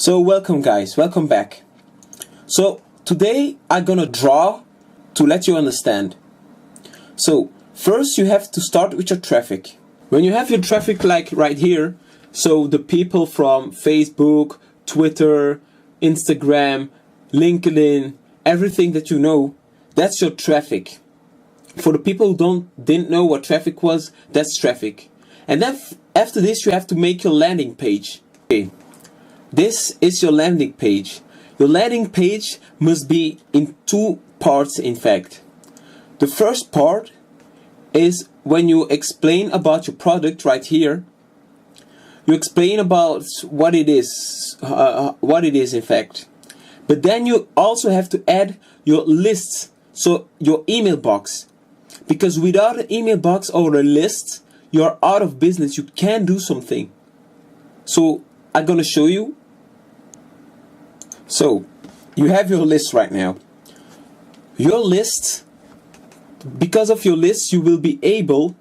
So welcome guys, welcome back. So today I'm gonna draw to let you understand. So first you have to start with your traffic. When you have your traffic like right here, so the people from Facebook, Twitter, Instagram, LinkedIn, everything that you know, that's your traffic. For the people who didn't know what traffic was, that's traffic. And then after this you have to make your landing page. Okay. This is your landing page. Your landing page must be in two parts, in fact. The first part is when you explain about your product right here. You explain about what it is in fact. But then you also have to add your lists, so your email box. Because without an email box or a list, you're out of business. You can't do something. So I'm gonna show you. So you have your list right now. Your list, because of your list, you will be able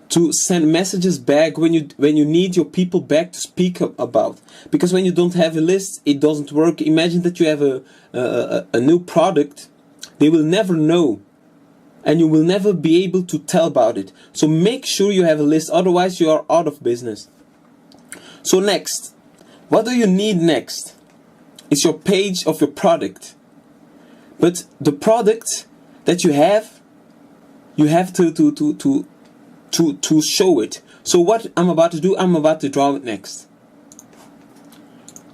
to send messages back when you need your people back to speak about. Because when you don't have a list, it doesn't work. Imagine that you have a new product, they will never know, and you will never be able to tell about it. So make sure you have a list, otherwise you are out of business. So next, what do you need next? It's your page of your product. But the product that you have to show it. So what I'm about to do, I'm about to draw it next.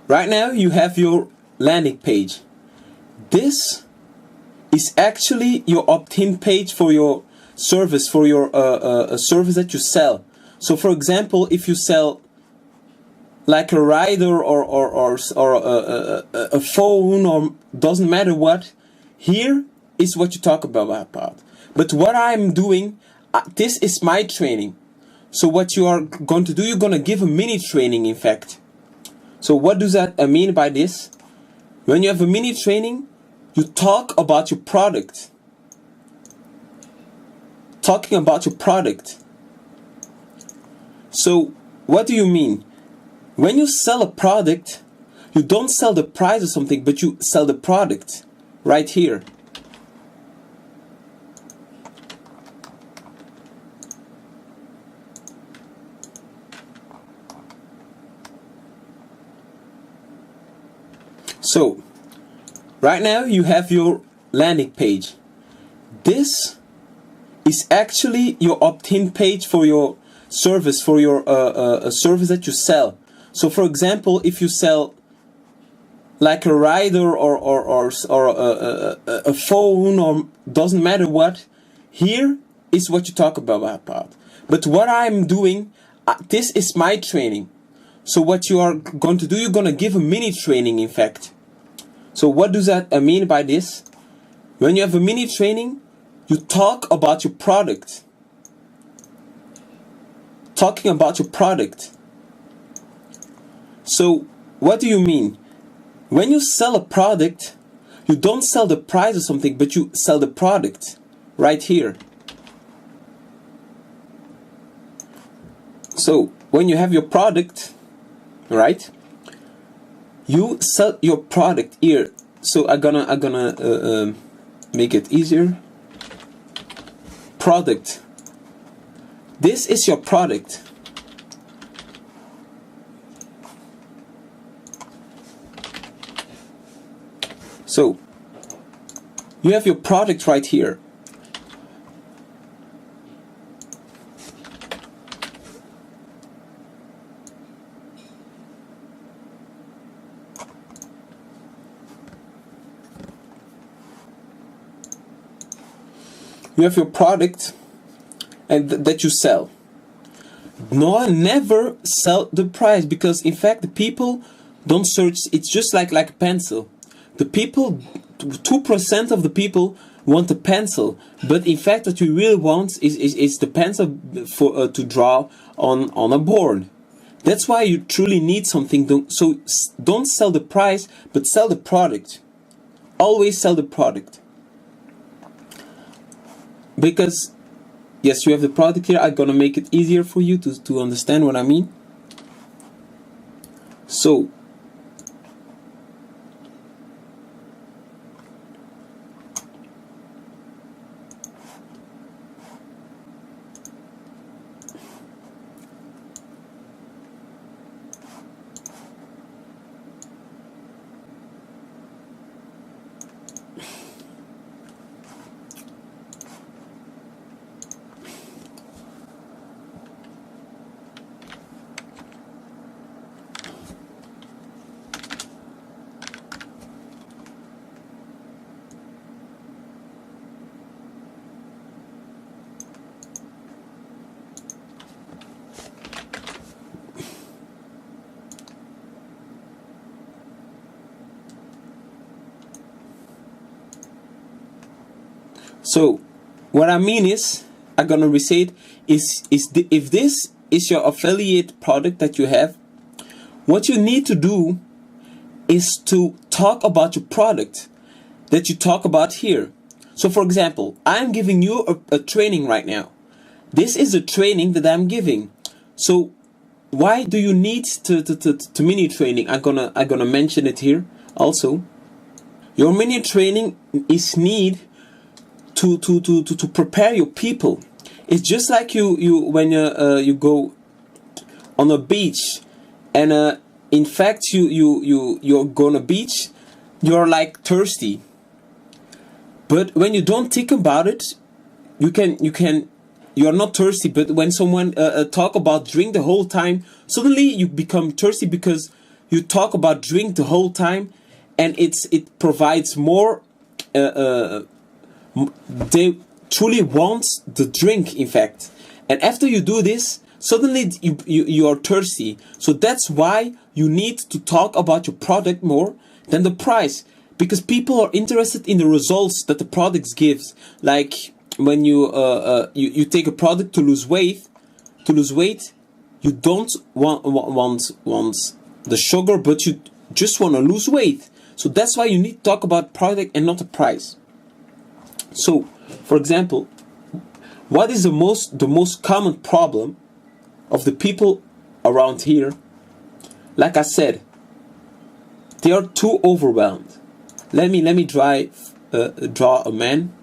Right now you have your landing page. This is actually your opt-in page for your service, for your service that you sell. So for example, if you sell like a rider or a phone, or doesn't matter what, here is what you talk about. But what I'm doing, this is my training. So what you are going to do, you're going to give a mini training, in fact. So what does that mean by this? When you have a mini training, you talk about your product. Talking about your product. So what do you mean? When you sell a product, you don't sell the price or something, but you sell the product right here. So right now you have your landing page. This is actually your opt-in page for your service, for your service that you sell. So for example, if you sell like a rider or a phone, or doesn't matter what, here is what you talk about. But what I'm doing, this is my training. So what you are going to do, you're going to give a mini training, in fact. So what does that mean by this? When you have a mini training, you talk about your product. Talking about your product. So what do you mean? When you sell a product, you don't sell the price or something, but you sell the product right here. So when you have your product, right, you sell your product here. So I'm gonna make it easier. Product. This is your product. So you have your product right here. You have your product and that you sell. No, never sell the price, because in fact the people don't search. It's just like a pencil. The people, 2% of the people want a pencil, but in fact what you really want is the pencil for to draw on a board. That's why you truly need something. So don't sell the price, but sell the product. Always sell the product. Because yes, you have the product here. I'm gonna make it easier for you to understand what I mean. So So what I mean is, I'm gonna resay it, if this is your affiliate product that you have, what you need to do is to talk about your product that you talk about here. So for example, I'm giving you a training right now. This is a training that I'm giving. So why do you need to mini training? I'm gonna mention it here also. Your mini training is need to prepare your people. It's just like you when you go on a beach, and in fact you're going to beach, you're like thirsty. But when you don't think about it, you're not thirsty. But when someone talk about drink the whole time, suddenly you become thirsty because you talk about drink the whole time, and it provides more. They truly want the drink, in fact. And after you do this, suddenly you are thirsty. So that's why you need to talk about your product more than the price, because people are interested in the results that the product gives. Like when you take a product to lose weight, you don't want the sugar, but you just want to lose weight. So that's why you need to talk about product and not the price. So, for example, what is the most common problem of the people around here? Like I said, they are too overwhelmed. Let me draw a man.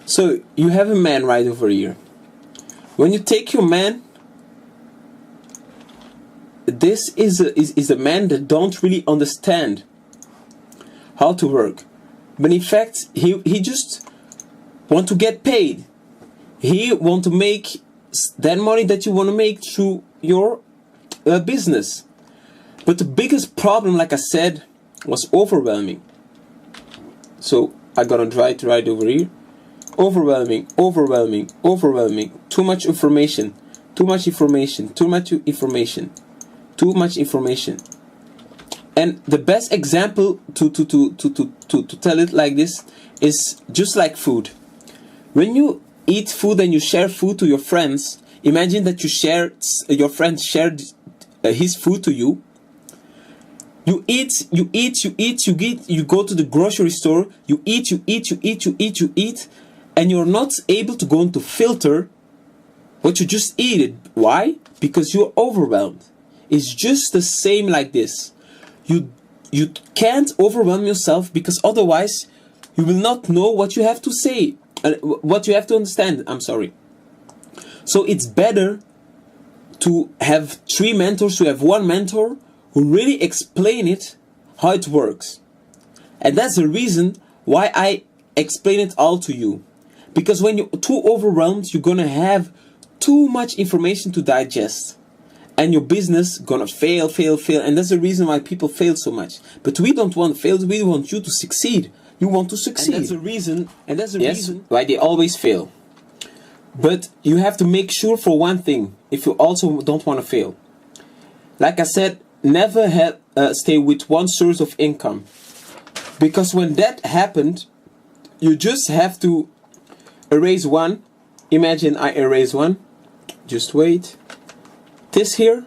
So you have a man right over here. When you take your man, this is a man that don't really understand how to work, but in fact he just want to get paid. He want to make that money that you want to make through your business. But the biggest problem, like I said, was overwhelming. So I gotta try it right over here. Overwhelming. Too much information. And the best example to tell it like this is just like food. When you eat food and you share food to your friends, imagine that your friend shared his food to you. You eat, you go to the grocery store, you eat, and you're not able to go into filter what you just eat. Why? Because you're overwhelmed. It's just the same like this. You can't overwhelm yourself, because otherwise you will not know what you have to say, what you have to understand. I'm sorry. So it's better to have 3 mentors, to have 1 mentor who really explain it, how it works. And that's the reason why I explain it all to you. Because when you're too overwhelmed, you're gonna have too much information to digest, and your business gonna fail, and that's the reason why people fail so much. But we don't want to fail, we want you to succeed. You want to succeed. And that's the reason why they always fail. But you have to make sure for one thing, if you also don't want to fail. Like I said, never stay with one source of income, because when that happened, you just have to erase one. Imagine I erase one. Just wait. This here,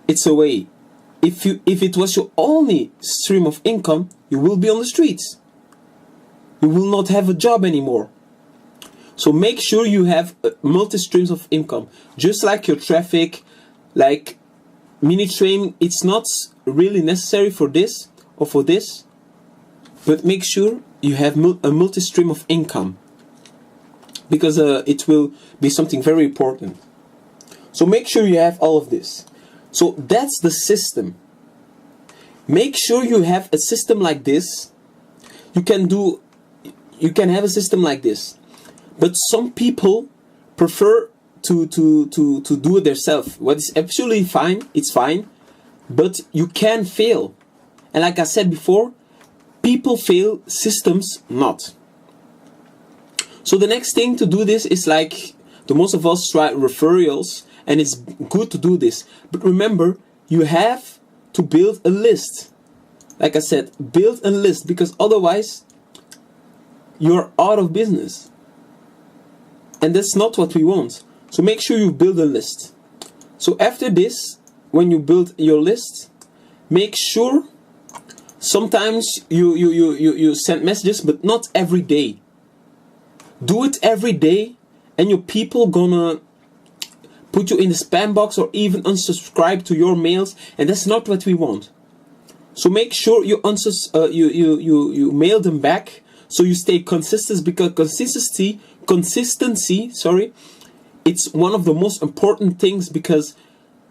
it's away. If it was your only stream of income, you will be on the streets. You will not have a job anymore. So make sure you have multi streams of income, just like your traffic, like MiniTraining. It's not really necessary for this or for this, but make sure you have a multi stream of income, because it will be something very important. So make sure you have all of this. So that's the system. Make sure you have a system like this. You can have a system like this, but some people prefer to do it themselves. What is absolutely fine, it's fine, but you can fail. And like I said before, people fail, systems not. So the next thing to do this is, like, the most of us try referrals, and it's good to do this. But remember, you have to build a list. Like I said, build a list, because otherwise you're out of business. And that's not what we want. So make sure you build a list. So after this, when you build your list, make sure sometimes you send messages, but not every day. Do it every day, and your people gonna put you in the spam box or even unsubscribe to your mails, and that's not what we want. So make sure you mail them back, so you stay consistent, because consistency, it's one of the most important things, because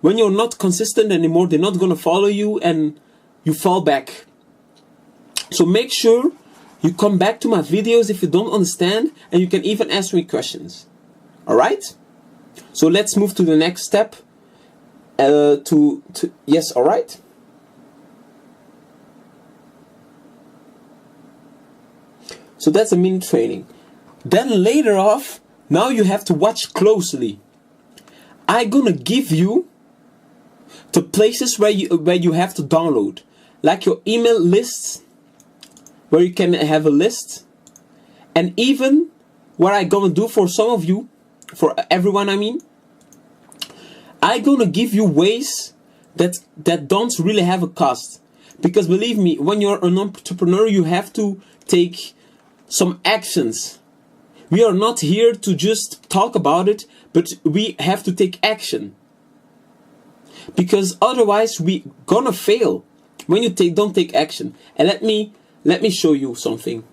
when you're not consistent anymore, they're not gonna follow you and you fall back. So make sure you come back to my videos if you don't understand, and you can even ask me questions. Alright? So let's move to the next step. Yes, alright? So that's a MiniTraining. Then later off, now you have to watch closely. I'm gonna give you the places where you have to download, like your email lists, where you can have a list, and even what I'm gonna do for some of you, for everyone I mean, I'm gonna give you ways that don't really have a cost. Because believe me, when you're an entrepreneur, you have to take some actions. We are not here to just talk about it, but we have to take action. Because otherwise we gonna fail when you don't take action. And let me show you something.